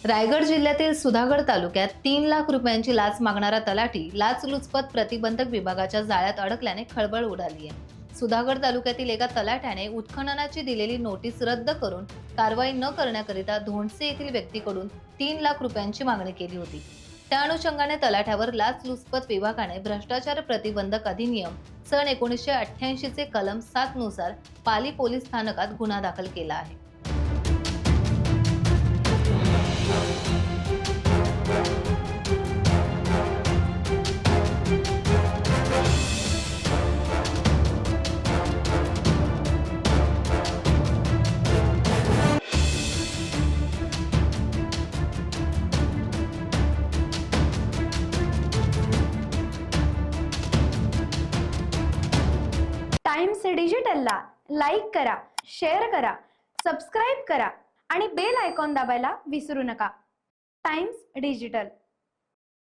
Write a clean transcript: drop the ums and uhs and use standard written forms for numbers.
रायगड जिल्ह्यातील सुधागड तालुक्यात 3 लाख रुपयांची लाच मागणारा तलाठी लाचलुचपत प्रतिबंधक विभागाच्या जाळ्यात अडकल्याने खळबळ उडाली आहे। सुधागड तालुक्यातील एका तलाठ्याने उत्खननाची दिलेली नोटीस रद्द करून कारवाई न करण्याकरिता धोंडसे येथील व्यक्तीकडून 3 लाख रुपयांची मागणी केली होती। त्या अनुषंगाने तलाठ्यावर लाचलुचपत विभागाने भ्रष्टाचार प्रतिबंधक अधिनियम सन 1988 चे कलम 7 नुसार पाली पोलीस स्थानकात गुन्हा दाखल केला आहे। टाइम्स डिजिटलला लाईक करा, शेअर करा, सबस्क्राईब करा आणि बेल आयकॉन दाबायला विसरू नका। Times digital.